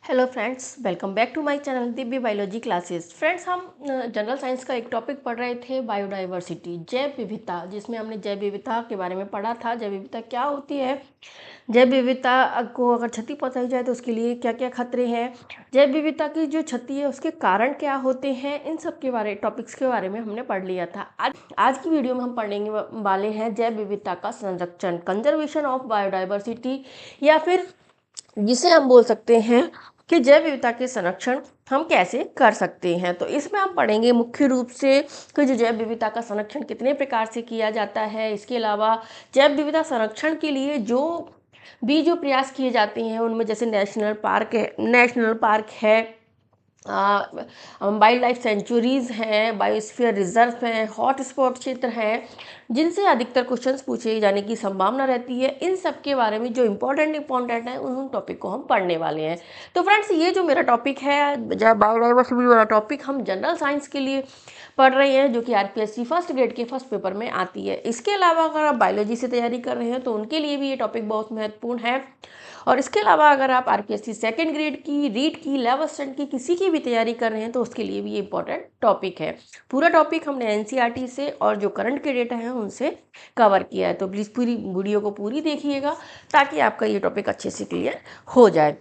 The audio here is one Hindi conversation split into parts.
Hello friends, welcome back to my channel Divya biology classes. Friends, हम जनरल साइंस का एक टॉपिक पढ़ रहे थे, बायोडाइवर्सिटी, जैव विविधता, जिसमें हमने जैव विविधता के बारे में पढ़ा था। जैव विविधता क्या होती है, जैव विविधता को अगर क्षति पहुंचाई जाए तो उसके लिए क्या क्या खतरे हैं, जैव विविधता की जो क्षति है उसके कारण क्या होते हैं, इन सब के बारे टॉपिक्स के बारे में हमने पढ़ लिया था। आज की वीडियो में हम पढ़ने वाले हैं जैव विविधता का संरक्षण, कंजर्वेशन ऑफ बायोडाइवर्सिटी, या फिर जिसे हम बोल सकते हैं कि जैव विविधता के संरक्षण हम कैसे कर सकते हैं। तो इसमें हम पढ़ेंगे मुख्य रूप से कि जो जैव विविधता का संरक्षण कितने प्रकार से किया जाता है। इसके अलावा जैव विविधता संरक्षण के लिए जो प्रयास किए जाते हैं उनमें जैसे नेशनल पार्क है, वाइल्ड लाइफ सेंचुरीज हैं, बायोस्फीयर रिजर्व हैं, हॉट स्पॉट क्षेत्र हैं, जिनसे अधिकतर क्वेश्चंस पूछे जाने की संभावना रहती है। इन सब के बारे में जो इंपॉर्टेंट है उन टॉपिक को हम पढ़ने वाले हैं। तो फ्रेंड्स, ये जो मेरा टॉपिक है बायोडाइवर्सिटी वाला टॉपिक, हम जनरल साइंस के लिए पढ़ रहे हैं, जो कि आरपीएससी फर्स्ट ग्रेड के फर्स्ट पेपर में आती है। इसके अलावा अगर आप बायोलॉजी से तैयारी कर रहे हैं तो उनके लिए भी ये टॉपिक बहुत महत्वपूर्ण है। और इसके अलावा अगर आप आरपीएससी सेकेंड ग्रेड की, रीट की, 11th स्टैंडर्ड की किसी की भी तैयारी कर रहे हैं तो उसके लिए भी ये इंपॉर्टेंट टॉपिक है। पूरा टॉपिक हमने एनसीईआरटी से और जो करंट के डेटा हैं उनसे कवर किया है। तो प्लीज़ पूरी वीडियो को पूरी देखिएगा ताकि आपका ये टॉपिक अच्छे से क्लियर हो जाए।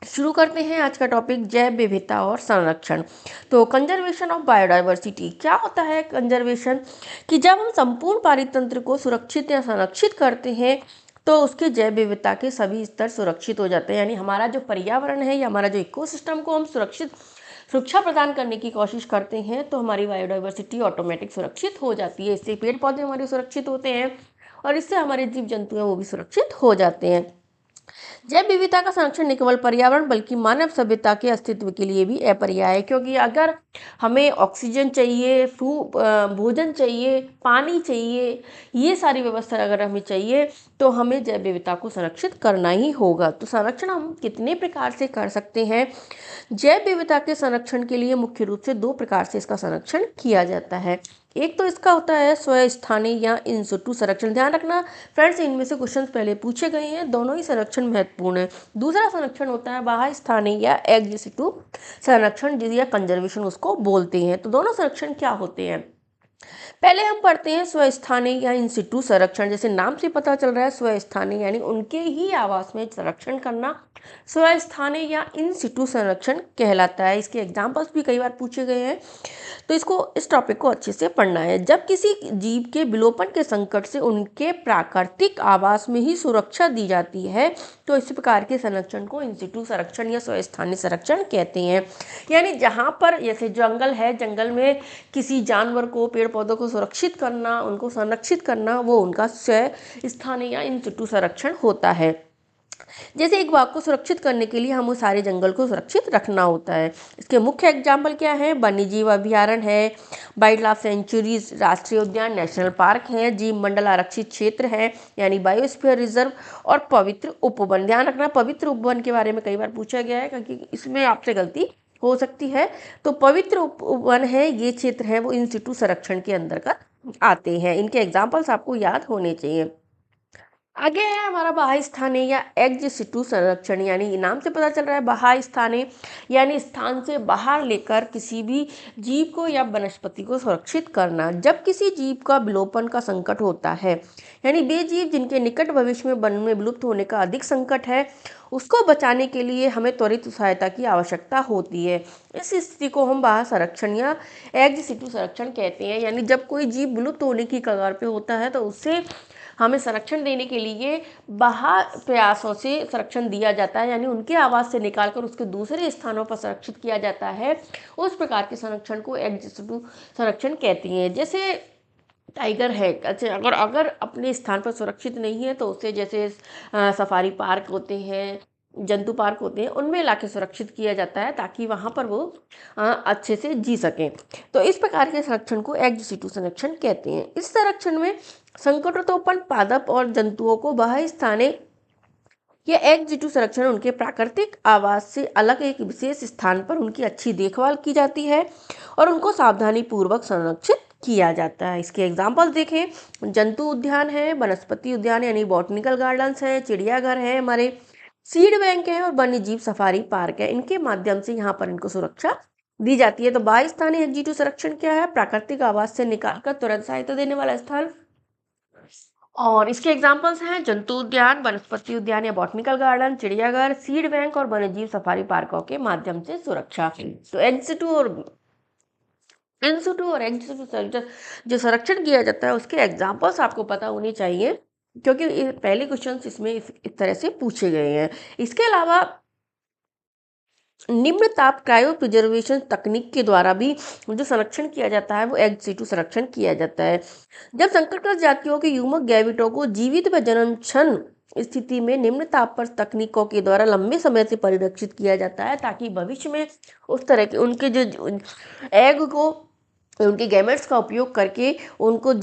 शुरू करते हैं आज का टॉपिक, जैव विविधता और संरक्षण। तो कंजर्वेशन ऑफ बायोडाइवर्सिटी क्या होता है? कंजर्वेशन कि जब हम संपूर्ण पारितंत्र को सुरक्षित या संरक्षित करते हैं तो उसके जैव विविधता के सभी स्तर सुरक्षित हो जाते हैं। यानी हमारा जो पर्यावरण है या हमारा जो इकोसिस्टम को हम सुरक्षा प्रदान करने की कोशिश करते हैं तो हमारी बायोडाइवर्सिटी ऑटोमेटिक सुरक्षित हो जाती है। इससे पेड़ पौधे हमारे सुरक्षित होते हैं और इससे हमारे जीव जंतु हैं वो भी सुरक्षित हो जाते हैं। जैव विविधता का संरक्षण न केवल पर्यावरण बल्कि मानव सभ्यता के अस्तित्व के लिए भी अपरिहार्य है, क्योंकि अगर हमें ऑक्सीजन चाहिए, भोजन चाहिए, पानी चाहिए, ये सारी व्यवस्था अगर हमें चाहिए तो हमें जैव विविधता को संरक्षित करना ही होगा। तो संरक्षण हम कितने प्रकार से कर सकते हैं? जैव विविधता के संरक्षण के लिए मुख्य रूप से 2 प्रकार से इसका संरक्षण किया जाता है। एक तो इसका होता है स्वस्थानीय या इन सिटू संरक्षण। ध्यान रखना फ्रेंड्स, इनमें से क्वेश्चन पहले पूछे गए हैं, दोनों ही संरक्षण महत्वपूर्ण है। दूसरा संरक्षण होता है बाह्य स्थानीय या एक्स सिटू संरक्षण, या कंजर्वेशन उसको बोलते हैं। तो दोनों संरक्षण क्या होते हैं? पहले हम पढ़ते हैं स्वस्थानीय या इन सिटू संरक्षण। जैसे नाम से पता चल रहा है, स्वस्थानीय यानी उनके ही आवास में संरक्षण करना स्वस्थानीय या इन सिटू संरक्षण कहलाता है। इसके एग्जाम्पल्स भी कई बार पूछे गए हैं, तो इस टॉपिक को अच्छे से पढ़ना है। जब किसी जीव के विलोपन के संकट से उनके प्राकृतिक आवास में ही सुरक्षा दी जाती है तो इस प्रकार के संरक्षण को इन सिटू संरक्षण या स्वस्थानीय संरक्षण कहते हैं। यानी जहाँ पर जैसे जंगल है, जंगल में किसी जानवर को, पेड़ पौधों को सुरक्षित करना, उनको संरक्षित करना, वो उनका स्वस्थानीय या इन सिटू संरक्षण होता है। जैसे एक बाघ को सुरक्षित करने के लिए हम उस सारे जंगल को सुरक्षित रखना होता है। इसके मुख्य एग्जाम्पल क्या है? वन्यजीव अभयारण्य है, वाइल्ड लाइफ सेंचुरीज, राष्ट्रीय उद्यान, नेशनल पार्क है, जीव मंडल आरक्षित क्षेत्र है यानी बायोस्फीयर रिजर्व, और पवित्र उपवन। ध्यान रखना, पवित्र उपवन के बारे में कई बार पूछा गया है क्योंकि इसमें आपसे गलती हो सकती है। तो पवित्र उपवन है, ये क्षेत्र है वो इन सिटू संरक्षण के अंतर्गत आते हैं। इनके एग्जाम्पल्स आपको याद होने चाहिए। आगे है हमारा बाह्य स्थानीय या एक्स सिटू संरक्षण। यानी नाम से पता चल रहा है बाह्य स्थानीय यानी स्थान से बाहर लेकर किसी भी जीव को या वनस्पति को सुरक्षित करना। जब किसी जीव का विलोपन का संकट होता है, यानी वे जीव जिनके निकट भविष्य में वन में विलुप्त होने का अधिक संकट है, उसको बचाने के लिए हमें त्वरित सहायता की आवश्यकता होती है। इस स्थिति को हम बाह्य संरक्षण या एक्स सिटू संरक्षण कहते हैं। यानी जब कोई जीव विलुप्त होने की कगार पे होता है तो उससे हमें संरक्षण देने के लिए बाह्य प्रयासों से संरक्षण दिया जाता है, यानी उनके आवास से निकालकर उसके दूसरे स्थानों पर संरक्षित किया जाता है। उस प्रकार के संरक्षण को एक्जिस्टिव संरक्षण कहते हैं। जैसे टाइगर है, अच्छा अगर अपने स्थान पर सुरक्षित नहीं है तो उसे जैसे सफारी पार्क होते हैं, जंतु पार्क होते हैं, उनमें लाके सुरक्षित किया जाता है ताकि वहाँ पर वो अच्छे से जी सकें। तो इस प्रकार के संरक्षण को एक्जिस्टिव संरक्षण कहते हैं। इस संरक्षण में संकटोत्पन्न पादप और जंतुओं को बाह्य स्थानीय या एक्जिस्टिव संरक्षण उनके प्राकृतिक आवास से अलग एक विशेष स्थान पर उनकी अच्छी देखभाल की जाती है और उनको सावधानी पूर्वक संरक्षित किया जाता है। इसके एग्जाम्पल देखें, जंतु उद्यान है, वनस्पति उद्यान यानी बॉटनिकल गार्डन्स हैं, चिड़ियाघर है हमारे, सीड बैंक है और वन्य जीव सफारी पार्क है, इनके माध्यम से यहाँ पर इनको सुरक्षा दी जाती है। तो 22 स्थानीय एग्जीक्यूटिव संरक्षण क्या है? प्राकृतिक आवास से निकालकर तुरंत सहायता देने वाला स्थान। और इसके एग्जाम्पल्स हैं जंतु उद्यान, वनस्पति उद्यान या बॉटनिकल गार्डन, चिड़ियाघर, सीड बैंक और वन्यजीव सफारी पार्कों के माध्यम से सुरक्षा। तो इंस्टीट्यूट और एग्जीक्यूटिव जो संरक्षण किया जाता है उसके एग्जाम्पल्स आपको पता होने चाहिए, क्योंकि पहले क्वेश्चन इसमें इस तरह से पूछे गए हैं। इसके अलावा निम्न ताप क्रायो प्रिजर्वेशन तकनीक के द्वारा भी जो संरक्षण किया जाता है वो एग सिटू संरक्षण किया जाता है। जब संकटग्रस्त जातियों के युग्मक गैविटों को जीवित व जन्म क्षण स्थिति में निम्न ताप पर तकनीकों के द्वारा लंबे समय से परिरक्षित किया जाता है, ताकि भविष्य में उस तरह के उनके जो एग को, उनके गैमेट्स का उपयोग करके उनको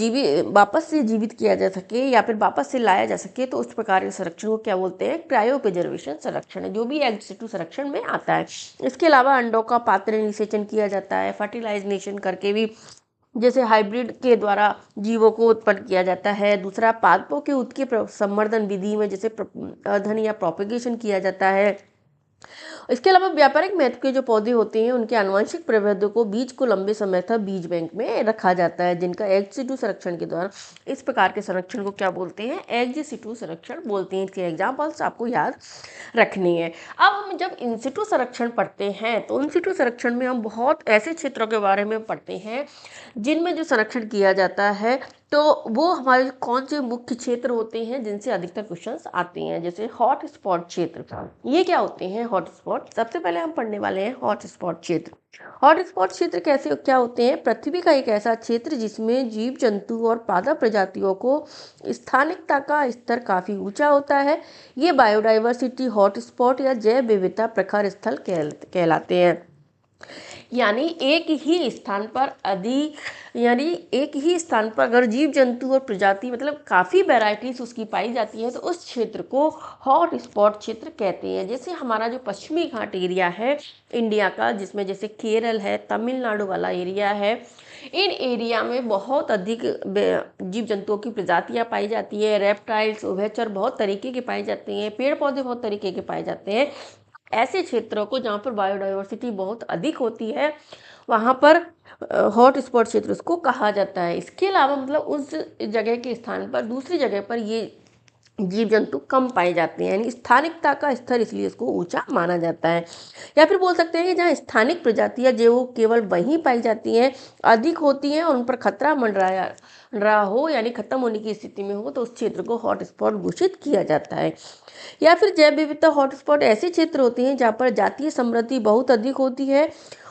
वापस से जीवित किया जा सके या फिर वापस से लाया जा सके। तो उस प्रकार के संरक्षण को क्या बोलते हैं? क्रायो प्रिजर्वेशन संरक्षण है, जो भी एग सिटू संरक्षण में आता है। इसके अलावा अंडों का पात्र निषेचन किया जाता है, फर्टिलाइजेशन करके भी, जैसे हाइब्रिड के द्वारा जीवों को उत्पन्न किया जाता है। दूसरा, पादपों के उत्के संवर्धन विधि में जैसे अधन या प्रोपेगेशन किया जाता है। इसके अलावा व्यापारिक महत्व के जो पौधे होते हैं उनके आनुवंशिक प्रभेदों को बीज को लंबे समय तक बीज बैंक में रखा जाता है, जिनका एग सिटू संरक्षण के द्वारा, इस प्रकार के संरक्षण को क्या बोलते हैं? एग सिटू संरक्षण बोलते हैं। इसके एग्जाम्पल्स आपको याद रखनी है। अब हम जब इन सिटू संरक्षण पढ़ते हैं तो इन सिटू संरक्षण में हम बहुत ऐसे क्षेत्रों के बारे में पढ़ते हैं जिनमें जो संरक्षण किया जाता है, तो वो हमारे कौन से मुख्य क्षेत्र होते हैं जिनसे अधिकतर क्वेश्चंस आते हैं। जैसे हॉट स्पॉट क्षेत्र, ये क्या होते हैं हॉट स्पॉट? सबसे पहले हम पढ़ने वाले हैं हॉट स्पॉट क्षेत्र। हॉट स्पॉट क्षेत्र कैसे क्या होते हैं? पृथ्वी का एक ऐसा क्षेत्र जिसमें जीव जंतु और पादप प्रजातियों को स्थानिकता का स्तर काफी ऊंचा होता है। ये बायोडाइवर्सिटी हॉट स्पॉट या जैव विविधता प्रखर स्थल कहलाते हैं। यानी एक ही स्थान पर अगर जीव जंतु और प्रजाति, मतलब काफ़ी वेराइटीज उसकी पाई जाती है, तो उस क्षेत्र को हॉट स्पॉट क्षेत्र कहते हैं। जैसे हमारा जो पश्चिमी घाट एरिया है इंडिया का, जिसमें जैसे केरल है, तमिलनाडु वाला एरिया है, इन एरिया में बहुत अधिक जीव जंतुओं की प्रजातियां पाई जाती है। रेप्टाइल्स, उभयचर बहुत तरीके के पाए जाते हैं, पेड़ पौधे बहुत तरीके के पाए जाते हैं। ऐसे क्षेत्रों को जहाँ पर बायोडाइवर्सिटी बहुत अधिक होती है वहाँ पर हॉट स्पॉट क्षेत्र उसको कहा जाता है। इसके अलावा मतलब उस जगह के स्थान पर दूसरी जगह पर ये जीव जंतु कम पाए जाते हैं, यानी स्थानिकता का स्तर इसलिए इसको ऊंचा माना जाता है। या फिर बोल सकते हैं कि जहाँ स्थानिक प्रजातियां जो केवल वहीं पाई जाती हैं, अधिक होती हैं और उन पर खतरा मंडरा रहा हो, यानी खत्म होने की स्थिति में हो, तो उस क्षेत्र को हॉट स्पॉट घोषित किया जाता है। या फिर जैव विविधता हॉटस्पॉट ऐसे क्षेत्र होते हैं जहाँ पर जातीय समृद्धि बहुत अधिक होती है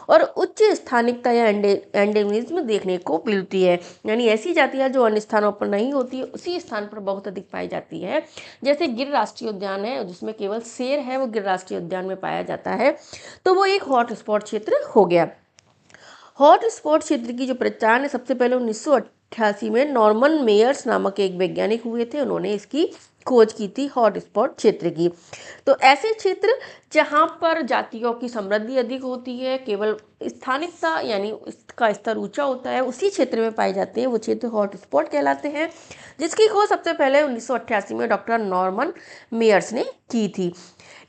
और उच्च स्थानिकता या एंडेमिज्म देखने को मिलती है, यानी ऐसी जातियां जो अन्य स्थानों पर नहीं होती उसी स्थान पर बहुत अधिक पाई जाती है। जैसे गिर राष्ट्रीय उद्यान है जिसमें केवल शेर है, वो गिर राष्ट्रीय उद्यान में पाया जाता है, तो वो एक हॉट स्पॉट क्षेत्र हो गया। हॉट स्पॉट क्षेत्र की जो पहचान है सबसे पहले 1988 में नॉर्मन मेयर्स नामक एक वैज्ञानिक हुए थे, उन्होंने इसकी खोज की थी हॉट स्पॉट क्षेत्र की। तो ऐसे क्षेत्र जहाँ पर जातियों की समृद्धि अधिक होती है, केवल स्थानिकता यानी इसका स्तर ऊंचा होता है, उसी क्षेत्र में पाए जाते हैं, वो क्षेत्र हॉट स्पॉट कहलाते हैं, जिसकी खोज सबसे पहले 1988 में डॉक्टर नॉर्मन मेयर्स ने की थी।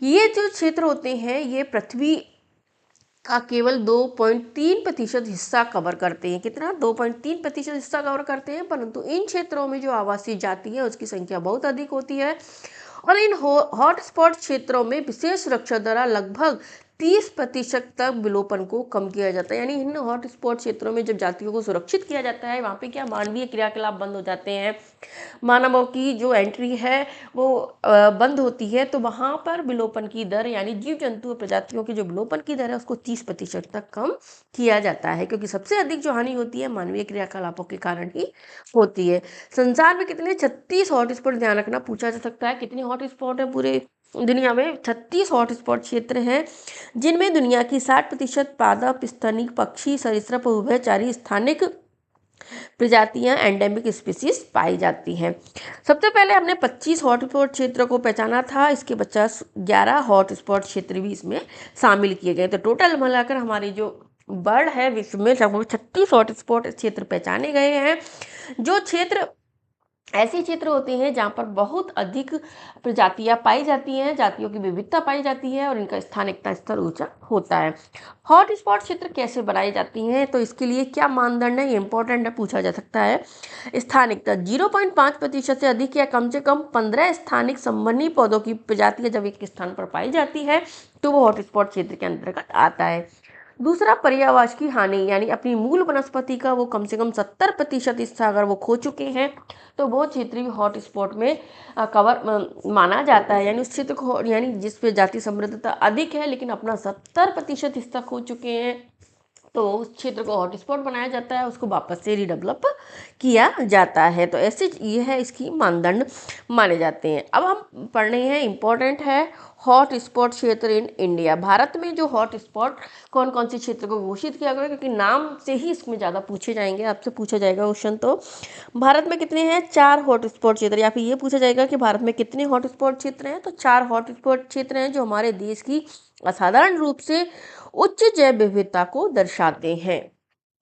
ये जो क्षेत्र होते हैं ये पृथ्वी का केवल 2.3% हिस्सा कवर करते हैं। कितना? 2.3% हिस्सा कवर करते हैं, परंतु इन क्षेत्रों में जो आवासीय जाति है उसकी संख्या बहुत अधिक होती है और इन हॉट स्पॉट क्षेत्रों में विशेष सुरक्षा द्वारा लगभग 30% तक विलोपन को कम किया जाता है। यानी इन हॉट स्पॉट क्षेत्रों में जब जातियों को सुरक्षित किया जाता है, वहाँ पे क्या मानवीय क्रियाकलाप बंद हो जाते हैं, मानवों की जो एंट्री है वो बंद होती है, तो वहाँ पर विलोपन की दर यानी जीव जंतु प्रजातियों की जो विलोपन की दर है उसको 30% तक कम किया जाता है, क्योंकि सबसे अधिक जो हानि होती है मानवीय क्रियाकलापों के कारण ही होती है। संसार में कितने 36 हॉटस्पॉट, ध्यान रखना पूछा जा सकता है, कितने हॉटस्पॉट है पूरे दुनिया में? 36 हॉटस्पॉट क्षेत्र हैं, जिनमें दुनिया की 60% पादप, स्तनिक, पक्षी, सरीसृप, उभयचरी, स्थानिक प्रजातियां, एंडेमिक स्पीसीज पाई जाती हैं। सबसे पहले हमने 25 हॉटस्पॉट क्षेत्रों को पहचाना था, इसके 11 हॉटस्पॉट क्षेत्र भी इसमें शामिल किए गए। तो टोटल मिलाकर हमारी जो वर्ल्ड है विश्व में लगभग 36 हॉटस्पॉट क्षेत्र पहचाने गए हैं। जो क्षेत्र ऐसे क्षेत्र होते हैं जहाँ पर बहुत अधिक प्रजातियाँ पाई जाती हैं, जातियों की विविधता पाई जाती है और इनका स्थानिकता स्तर ऊंचा होता है। हॉट स्पॉट क्षेत्र कैसे बनाई जाती हैं, तो इसके लिए क्या मानदंड है, ये इंपॉर्टेंट है, पूछा जा सकता है। स्थानिकता 0.5% से अधिक या कम से कम 15 स्थानिक संवहनी पौधों की प्रजातियां जब एक स्थान पर पाई जाती है तो वो हॉट स्पॉट क्षेत्र के अंतर्गत आता है। दूसरा, पर्यावरण की हानि, यानी अपनी मूल वनस्पति का वो कम से कम 70% हिस्सा अगर वो खो चुके हैं तो वो क्षेत्र भी हॉट स्पॉट में माना जाता है। यानी उस क्षेत्र को, यानी जिस पे जाति समृद्धता अधिक है लेकिन अपना 70% हिस्सा खो चुके हैं, तो उस क्षेत्र को हॉटस्पॉट बनाया जाता है, उसको वापस से रिडेवलप किया जाता है। तो ऐसे ये है, इसकी मानदंड माने जाते हैं। अब हम पढ़ रहे हैं, इम्पोर्टेंट है, हॉट स्पॉट क्षेत्र इन इंडिया। भारत में जो हॉट स्पॉट कौन कौन से क्षेत्र को घोषित किया गया, क्योंकि नाम से ही इसमें ज़्यादा पूछे जाएंगे, आपसे पूछा जाएगा क्वेश्चन। तो भारत में कितने हैं, 4 हॉट स्पॉट क्षेत्र, या फिर ये पूछा जाएगा कि भारत में कितने हॉट स्पॉट क्षेत्र हैं, तो 4 हॉट स्पॉट क्षेत्र हैं जो हमारे देश की असाधारण रूप से उच्च जैव विविधता को दर्शाते हैं।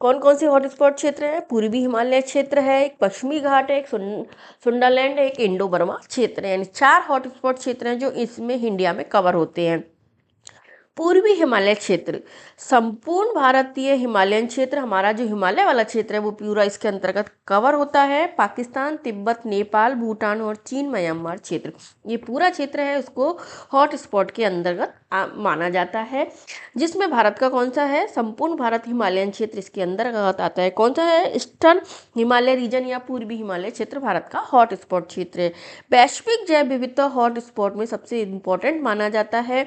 कौन कौन से हॉटस्पॉट क्षेत्र हैं, पूर्वी हिमालय क्षेत्र है, एक पश्चिमी घाट है, एक सुंडरलैंड है, एक इंडो बर्मा क्षेत्र है। यानी 4 हॉटस्पॉट क्षेत्र हैं जो इसमें इंडिया में कवर होते हैं। पूर्वी हिमालय क्षेत्र, संपूर्ण भारतीय हिमालयन क्षेत्र, हमारा जो हिमालय वाला क्षेत्र है वो पूरा इसके अंतर्गत कवर होता है। पाकिस्तान, तिब्बत, नेपाल, भूटान और चीन, म्यांमार क्षेत्र, ये पूरा क्षेत्र है, उसको हॉट स्पॉट के अंतर्गत माना जाता है। जिसमें भारत का कौन सा है, संपूर्ण भारत हिमालयन क्षेत्र इसके अंतर्गत आता है। कौन सा है, ईस्टर्न हिमालय रीजन या पूर्वी हिमालय क्षेत्र भारत का हॉट स्पॉट क्षेत्र है। वैश्विक जैव विविधता हॉट स्पॉट में सबसे इंपॉर्टेंट माना जाता है।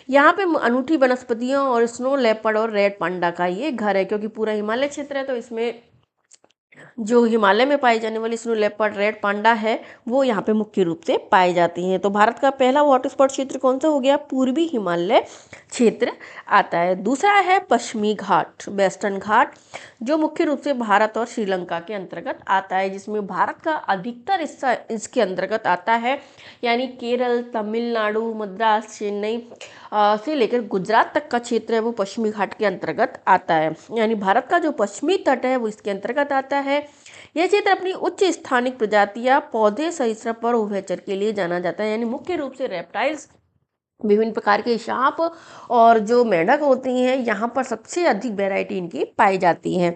यहाँ पे अनूठी वनस्पतियों और स्नो लेपर्ड और रेड पांडा का ये घर है, क्योंकि पूरा हिमालय क्षेत्र है तो इसमें जो हिमालय में पाई जाने वाली स्नो लेपर्ड, रेड पांडा है, वो यहाँ पे मुख्य रूप से पाई जाती हैं। तो भारत का पहला हॉट स्पॉट क्षेत्र कौन सा हो गया, पूर्वी हिमालय क्षेत्र आता है। दूसरा है पश्चिमी घाट, वेस्टर्न घाट, जो मुख्य रूप से भारत और श्रीलंका के अंतर्गत आता है, जिसमें भारत का अधिकतर हिस्सा इसके अंतर्गत आता है। यानी केरल, तमिलनाडु, मद्रास, चेन्नई से लेकर गुजरात तक का क्षेत्र है वो पश्चिमी घाट के अंतर्गत आता है। यानी भारत का जो पश्चिमी तट है वो इसके अंतर्गत आता है। यह क्षेत्र अपनी उच्च स्थानिक प्रजातियां, पौधे, सरीसृप और उभयचर के लिए जाना जाता है। यानी मुख्य रूप से रेप्टाइल्स, विभिन्न प्रकार के सांप और जो मेंढक होती हैं, यहाँ पर सबसे अधिक वैरायटी इनकी पाई जाती है।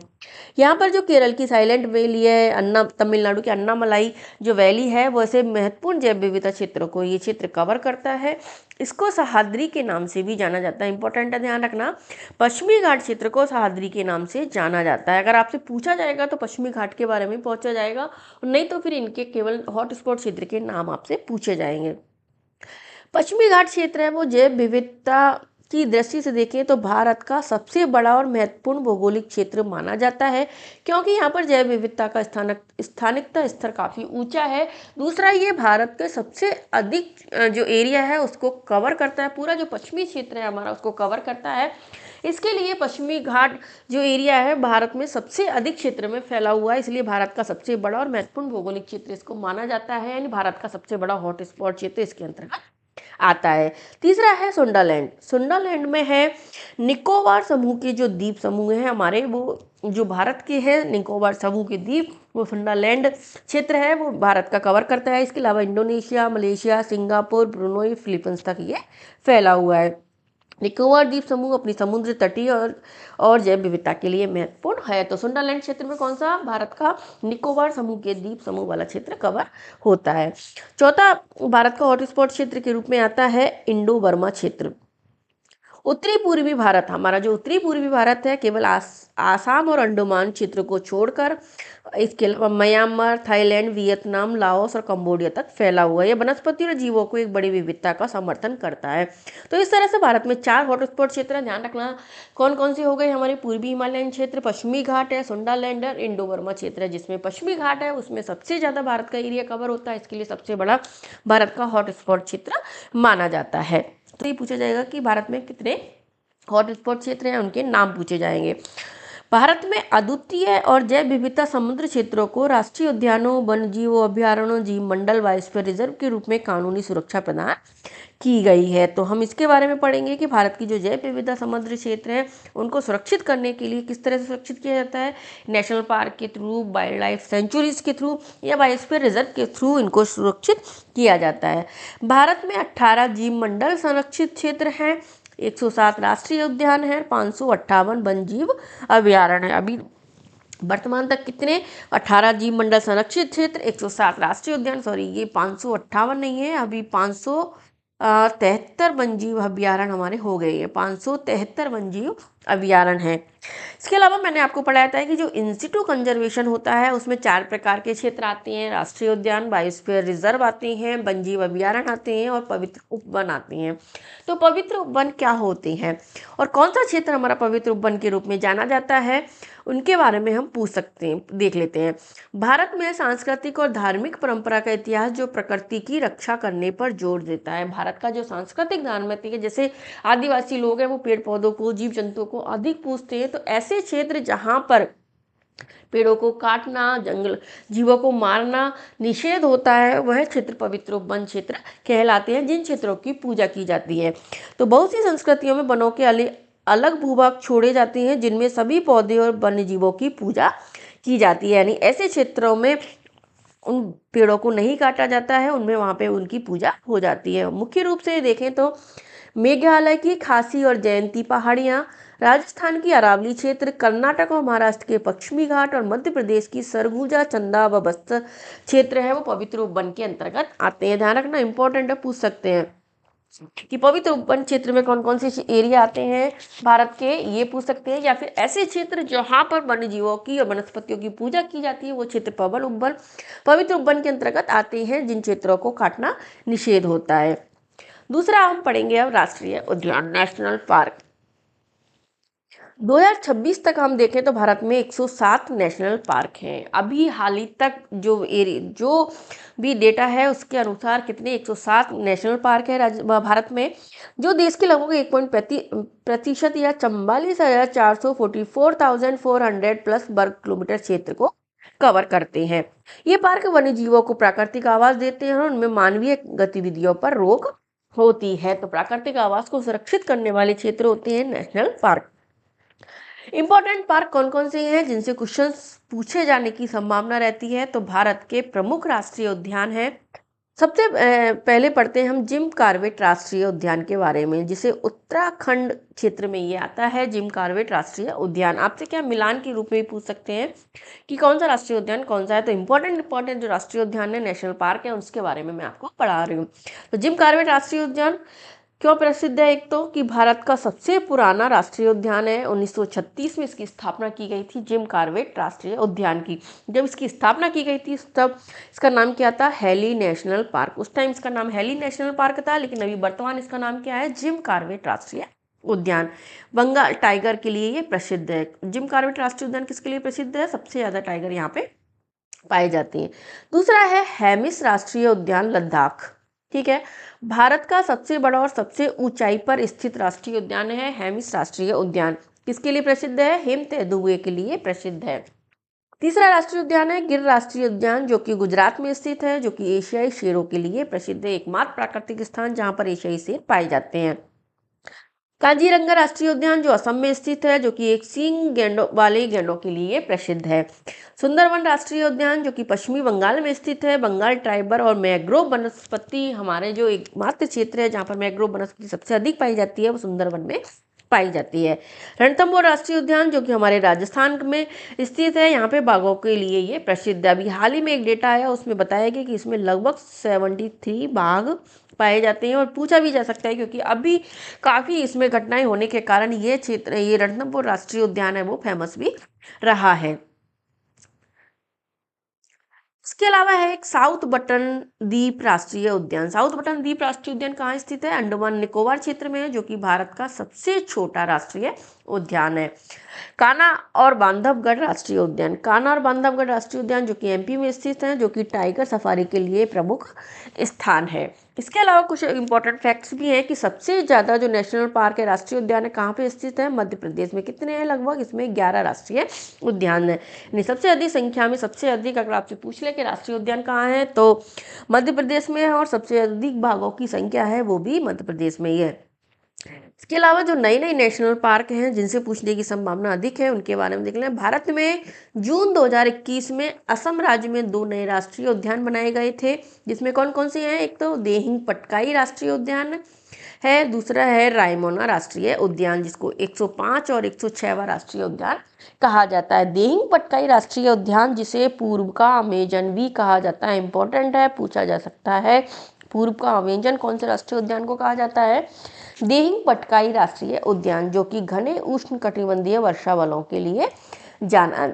यहाँ पर जो केरल की साइलेंट वैली है, तमिलनाडु की अन्नामलाई जो वैली है, वैसे महत्वपूर्ण जैव विविधता क्षेत्रों को ये क्षेत्र कवर करता है। इसको सह्याद्री के नाम से भी जाना जाता है, इंपॉर्टेंट है, ध्यान रखना, पश्चिमी घाट क्षेत्र को सह्याद्री के नाम से जाना जाता है। अगर आपसे पूछा जाएगा तो पश्चिमी घाट के बारे में पूछा जाएगा, नहीं तो फिर इनके केवल हॉट स्पॉट क्षेत्र के नाम आपसे पूछे जाएंगे। पश्चिमी घाट क्षेत्र है वो जैव विविधता की दृष्टि से देखें तो भारत का सबसे बड़ा और महत्वपूर्ण भौगोलिक क्षेत्र माना जाता है, क्योंकि यहाँ पर जैव विविधता का स्थानिकता स्तर काफ़ी ऊंचा है। दूसरा, ये भारत के सबसे अधिक जो एरिया है उसको कवर करता है, पूरा जो पश्चिमी क्षेत्र है हमारा उसको कवर करता है। इसके लिए पश्चिमी घाट जो एरिया है भारत में सबसे अधिक क्षेत्र में फैला हुआ है, इसलिए भारत का सबसे बड़ा और महत्वपूर्ण भौगोलिक क्षेत्र इसको माना जाता है। यानी भारत का सबसे बड़ा हॉट स्पॉट क्षेत्र इसके अंतर्गत आता है। तीसरा है सुंडरलैंड। सुंडरलैंड में है निकोबार समूह के जो द्वीप समूह हैं हमारे, वो जो भारत के हैं निकोबार समूह के द्वीप, वो सुंडरलैंड क्षेत्र है वो भारत का कवर करता है। इसके अलावा Indonesia, Malaysia, Singapore, Brunei, Philippines तक ये फैला हुआ है। निकोबार द्वीप समूह अपनी समुद्र तटीय और जैव विविधता के लिए महत्वपूर्ण है। तो सुंडरलैंड क्षेत्र में कौन सा, भारत का निकोबार समूह के द्वीप समूह वाला क्षेत्र कवर होता है। चौथा भारत का हॉटस्पॉट क्षेत्र के रूप में आता है इंडो बर्मा क्षेत्र। उत्तरी पूर्वी भारत, हमारा जो उत्तरी पूर्वी भारत है, केवल आसाम और अंडमान क्षेत्र को छोड़कर इसके अलावा म्यांमार, थाईलैंड, वियतनाम, लाओस और कंबोडिया तक फैला हुआ है। यह वनस्पति और जीवों को एक बड़ी विविधता का समर्थन करता है। तो इस तरह से भारत में 4 हॉटस्पॉट क्षेत्र हैं, ध्यान रखना कौन कौन से हो गए, हमारे पूर्वी हिमालयन क्षेत्र, पश्चिमी घाट है, सुंडरलैंड, इंडो बर्मा क्षेत्र है। जिसमें पश्चिमी घाट है उसमें सबसे ज़्यादा भारत का एरिया कवर होता है, इसके लिए सबसे बड़ा भारत का हॉटस्पॉट क्षेत्र माना जाता है। तो ये पूछा जाएगा कि भारत में कितने हॉटस्पॉट क्षेत्र हैं, उनके नाम पूछे जाएंगे। भारत में अद्वितीय और जैव विविधता समुद्र क्षेत्रों को राष्ट्रीय उद्यानों, वन्यजीवों, अभयारण्यों, जीव मंडल, बायोस्फीयर रिजर्व के रूप में कानूनी सुरक्षा प्रदान की गई है। तो हम इसके बारे में पढ़ेंगे कि भारत की जो जैव विविधता समुद्र क्षेत्र है उनको सुरक्षित करने के लिए किस तरह से सुरक्षित किया जाता है, नेशनल पार्क के थ्रू, वाइल्ड लाइफ सेंचुरीज के थ्रू या बायोस्फीयर रिजर्व के थ्रू इनको सुरक्षित किया जाता है। भारत में 18 जीव मंडल संरक्षित क्षेत्र हैं, 107 राष्ट्रीय उद्यान है, 558 वन जीव अभयारण्य है। अभी वर्तमान तक कितने, 18 जीव मंडल संरक्षित क्षेत्र, 107 राष्ट्रीय उद्यान, सॉरी ये 558 नहीं है, अभी 573 वन्यजीव अभयारण्य हमारे हो गए हैं, 573 वन्यजीव अभयारण्य है। इसके अलावा मैंने आपको पढ़ाया था कि जो इंस्टीट्यूट कंजर्वेशन होता है उसमें 4 प्रकार के क्षेत्र आते हैं, राष्ट्रीय उद्यान, बायोस्फीयर रिजर्व आते हैं, वन्यजीव अभयारण्य आते हैं और पवित्र उपवन आते हैं। तो पवित्र उपवन क्या होते हैं और कौन सा क्षेत्र हमारा पवित्र उपवन के रूप में जाना जाता है, उनके बारे में हम पूछ सकते हैं, देख लेते हैं। भारत में सांस्कृतिक और धार्मिक परंपरा का इतिहास जो प्रकृति की रक्षा करने पर जोर देता है। भारत का जो सांस्कृतिक धार्मिक है, जैसे आदिवासी लोग हैं वो पेड़ पौधों को, जीव जंतुओं को अधिक पूजते हैं, तो ऐसे क्षेत्र जहाँ पर पेड़ों को काटना, जंगल जीवों को मारना निषेध होता है, वह क्षेत्र पवित्र वन क्षेत्र कहलाते हैं, जिन क्षेत्रों की पूजा की जाती है। तो बहुत सी संस्कृतियों में वनों के अलग भूभाग छोड़े जाते हैं जिनमें सभी पौधे और वन्य जीवों की पूजा की जाती है, यानी ऐसे क्षेत्रों में उन पेड़ों को नहीं काटा जाता है, उनमें वहाँ पे उनकी पूजा हो जाती है। मुख्य रूप से देखें तो मेघालय की खासी और जयंती पहाड़ियाँ, राजस्थान की अरावली क्षेत्र, कर्नाटक और महाराष्ट्र के पश्चिमी घाट और मध्य प्रदेश की सरगुजा, चंदा व बस्तर क्षेत्र है वो पवित्र वन के अंतर्गत आते हैं। ध्यान रखना इंपॉर्टेंट है, पूछ सकते हैं कि पवित्र वन क्षेत्र में कौन कौन से एरिया आते हैं भारत के, ये पूछ सकते हैं। या फिर ऐसे क्षेत्र जहाँ पर वन्य जीवों की और वनस्पतियों की पूजा की जाती है वो क्षेत्र पवित्र वन के अंतर्गत आते हैं, जिन क्षेत्रों को काटना निषेध होता है। दूसरा हम पढ़ेंगे अब राष्ट्रीय उद्यान, नेशनल पार्क। 2026 तक हम देखें तो भारत में 107 नेशनल पार्क हैं। अभी हाल ही तक जो भी डेटा है उसके अनुसार कितने 107 नेशनल पार्क है भारत में, जो देश के लगभग 1% या 44,444,400 प्लस वर्ग किलोमीटर क्षेत्र को कवर करते हैं। ये पार्क वन्य जीवों को प्राकृतिक आवास देते हैं और उनमें मानवीय गतिविधियों पर रोक होती है। तो प्राकृतिक आवास को सुरक्षित करने वाले क्षेत्र होते हैं नेशनल पार्क। इंपॉर्टेंट पार्क कौन कौन से हैं जिनसे क्वेश्चंस पूछे जाने की संभावना रहती है, तो भारत के प्रमुख राष्ट्रीय उद्यान है। सबसे पहले पढ़ते हैं हम जिम कॉर्बेट राष्ट्रीय उद्यान के बारे में, जिसे उत्तराखंड क्षेत्र में ये आता है, जिम कॉर्बेट राष्ट्रीय उद्यान। आपसे क्या मिलान के रूप में भी पूछ सकते हैं कि कौन सा राष्ट्रीय उद्यान कौन सा है, तो इंपॉर्टेंट जो राष्ट्रीय उद्यान है, नेशनल पार्क है, उसके बारे में मैं आपको पढ़ा रही हूँ। तो जिम कॉर्बेट राष्ट्रीय उद्यान क्यों प्रसिद्ध है, एक तो कि भारत का सबसे पुराना राष्ट्रीय उद्यान है, 1936 में इसकी स्थापना की गई थी, जिम कॉर्बेट राष्ट्रीय उद्यान की। जब इसकी स्थापना की गई थी तब इसका नाम क्या था, हैली नेशनल पार्क। उस टाइम इसका नाम हैली नेशनल पार्क था, लेकिन अभी वर्तमान इसका नाम क्या है, जिम कॉर्बेट राष्ट्रीय उद्यान। बंगाल टाइगर के लिए ये प्रसिद्ध है। जिम कॉर्बेट राष्ट्रीय उद्यान किसके लिए प्रसिद्ध है, सबसे ज्यादा टाइगर यहाँ पे पाए जाते हैं। दूसरा है हेमिस राष्ट्रीय उद्यान, लद्दाख। ठीक है, भारत का सबसे बड़ा और सबसे ऊंचाई पर स्थित राष्ट्रीय उद्यान है हेमिस राष्ट्रीय उद्यान। किसके लिए प्रसिद्ध है, हिम तेंदुए के लिए प्रसिद्ध है। तीसरा राष्ट्रीय उद्यान है गिर राष्ट्रीय उद्यान, जो कि गुजरात में स्थित है, जो कि एशियाई शेरों के लिए प्रसिद्ध है, एकमात्र प्राकृतिक स्थान जहां पर एशियाई शेर पाए जाते हैं। काजीरंगा राष्ट्रीय उद्यान जो असम में स्थित है, जो कि एक सींग वाले गैंडों के लिए प्रसिद्ध है। सुंदरवन राष्ट्रीय उद्यान जो कि पश्चिमी बंगाल में स्थित है, बंगाल टाइगर और मैंग्रोव वनस्पति हमारे जो एकमात्र क्षेत्र है जहाँ पर मैंग्रोव वनस्पति सबसे अधिक पाई जाती है वो सुंदरवन में पाई जाती है। रणथंभौर राष्ट्रीय उद्यान जो कि हमारे राजस्थान में स्थित है, यहाँ पे बाघों के लिए ये प्रसिद्ध है। अभी हाल ही में एक डेटा आया उसमें बताया गया कि इसमें लगभग 73 बाघ पाए जाते हैं, और पूछा भी जा सकता है क्योंकि अभी काफ़ी इसमें घटनाएं होने के कारण ये क्षेत्र, ये रणथंभौर राष्ट्रीय उद्यान है वो फेमस भी रहा है। इसके अलावा है एक साउथ बटन द्वीप राष्ट्रीय उद्यान। साउथ बटन द्वीप राष्ट्रीय उद्यान कहाँ स्थित है, अंडमान निकोबार क्षेत्र में है, जो कि भारत का सबसे छोटा राष्ट्रीय उद्यान है। कान्हा और बांधवगढ़ राष्ट्रीय उद्यान, कान्हा और बांधवगढ़ राष्ट्रीय उद्यान जो कि एमपी में स्थित है, जो कि टाइगर सफारी के लिए प्रमुख स्थान है। इसके अलावा कुछ इंपॉर्टेंट फैक्ट्स भी हैं कि सबसे ज़्यादा जो नेशनल पार्क है, राष्ट्रीय उद्यान है, कहाँ पे स्थित है? मध्य प्रदेश में। कितने हैं? लगभग इसमें 11 राष्ट्रीय उद्यान है। यानी सबसे अधिक संख्या में, सबसे अधिक अगर आपसे पूछ ले कि राष्ट्रीय उद्यान कहाँ है तो मध्य प्रदेश में है, और सबसे अधिक भागों की संख्या है वो भी मध्य प्रदेश में ही है। इसके अलावा जो नई नई नेशनल पार्क हैं जिनसे पूछने की संभावना अधिक है उनके बारे में देख लें। भारत में जून 2021 में असम राज्य में 2 नए राष्ट्रीय उद्यान बनाए गए थे, जिसमें कौन कौन से हैं? एक तो देहिंग पटकाई राष्ट्रीय उद्यान है, दूसरा है रायमोना राष्ट्रीय उद्यान, जिसको 105 और 106वां राष्ट्रीय उद्यान कहा जाता है। देहिंग पटकाई राष्ट्रीय उद्यान, जिसे पूर्व का अमेजन भी कहा जाता है, इंपॉर्टेंट है, पूछा जा सकता है। पूर्व का अमेजन कौन से राष्ट्रीय उद्यान को कहा जाता है? देहिंग पटकाई राष्ट्रीय उद्यान, जो कि घने उष्णकटिबंधीय वर्षावनों के लिए जाना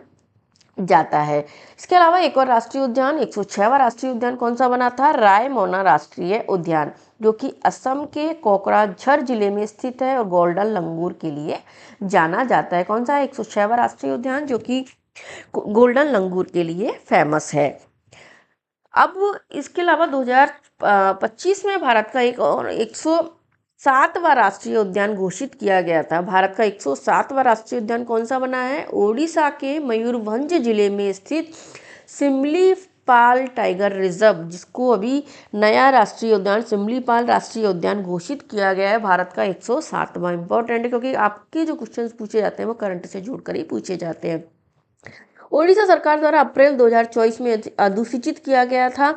जाता है। इसके अलावा एक और राष्ट्रीय उद्यान, 106वां राष्ट्रीय उद्यान कौन सा बना था? रायमोना राष्ट्रीय उद्यान, जो कि असम के कोकराझार जिले में स्थित है और गोल्डन लंगूर के लिए जाना जाता है। कौन सा है? 106वां राष्ट्रीय उद्यान, जो कि गोल्डन लंगूर के लिए फेमस है। अब इसके अलावा 2025 में भारत का एक और 107वां राष्ट्रीय उद्यान घोषित किया गया था। भारत का 107वां राष्ट्रीय उद्यान कौन सा बना है? ओडिशा के मयूरभंज जिले में स्थित सिमलीपाल टाइगर रिजर्व, जिसको अभी नया राष्ट्रीय उद्यान सिमलीपाल राष्ट्रीय उद्यान घोषित किया गया है। भारत का 107वां। इंपॉर्टेंट है क्योंकि आपके जो क्वेश्चंस पूछे जाते हैं वो करंट से जोड़कर ही पूछे जाते हैं। ओडिशा सरकार द्वारा अप्रैल 2024 में अधिसूचित किया गया था,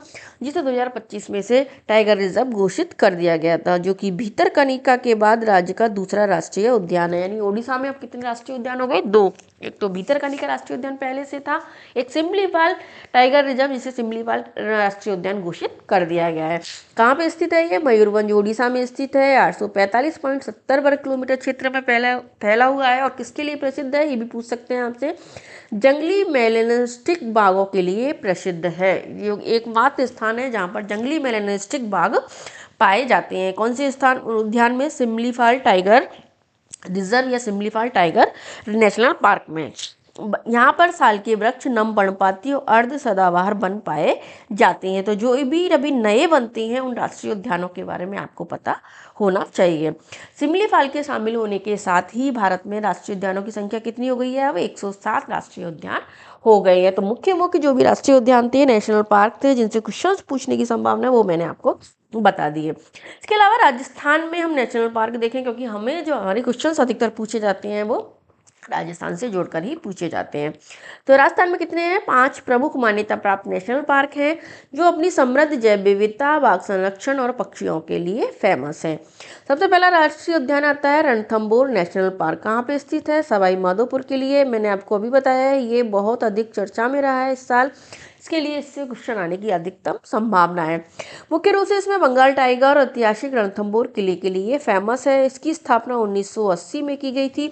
जिसे 2025 में से टाइगर रिजर्व घोषित कर दिया गया था, जो कि भितरकनिका के बाद राज्य का दूसरा राष्ट्रीय उद्यान है। यानी ओडिशा में अब कितने राष्ट्रीय उद्यान हो गए? 2। एक तो भितरकनिका राष्ट्रीय उद्यान पहले से था, एक सिमलीपाल टाइगर रिजर्व, जिसे सिमलीपाल राष्ट्रीय उद्यान घोषित कर दिया गया है। कहाँ पे स्थित है ये? मयूरभंज ओडिशा में स्थित है। 845.70 वर्ग किलोमीटर क्षेत्र में फैला हुआ है। और किसके लिए प्रसिद्ध है? ये भी पूछ सकते हैं आपसे। जंगली मेलेनिस्टिक बाघों के लिए प्रसिद्ध है। ये एकमात्र स्थान है जहाँ पर जंगली मेलेनिस्टिक बाघ पाए जाते हैं। कौन से स्थान उद्यान में? सिमलीपाल टाइगर रिजर्व या सिमलीपाल टाइगर नेशनल पार्क में। यहाँ पर साल के वृक्ष, नम पर्णपाती और अर्ध सदाबहार वन पाए जाते हैं। तो जो भी अभी नए बनते हैं उन राष्ट्रीय उद्यानों के बारे में आपको पता होना चाहिए। सिमलीपाल के शामिल होने के साथ ही भारत में राष्ट्रीय उद्यानों की संख्या कितनी हो गई है? अब 107 राष्ट्रीय उद्यान हो गए हैं। तो मुख्य मुख्य जो भी राष्ट्रीय उद्यान थे, नेशनल पार्क थे, जिनसे क्वेश्चन पूछने की संभावना है वो मैंने आपको बता दी है। इसके अलावा राजस्थान में हम नेशनल पार्क देखें, क्योंकि हमें जो हमारे क्वेश्चन अधिकतर पूछे जाते हैं वो राजस्थान से जोड़कर ही पूछे जाते हैं। तो राजस्थान में कितने हैं? 5 प्रमुख मान्यता प्राप्त नेशनल पार्क हैं, जो अपनी समृद्ध जैव विविधता, बाघ संरक्षण और पक्षियों के लिए फेमस है। सबसे पहला राष्ट्रीय उद्यान आता है रणथंभौर नेशनल पार्क। कहाँ पे स्थित है? सवाई माधोपुर के लिए। मैंने आपको अभी बताया है ये बहुत अधिक चर्चा में रहा है इस साल, इसके लिए इससे क्वेश्चन आने की अधिकतम संभावना है। मुख्य रूप से इसमें बंगाल टाइगर और ऐतिहासिक रणथंभौर किले के लिए फेमस है। इसकी स्थापना 1980 में की गई थी।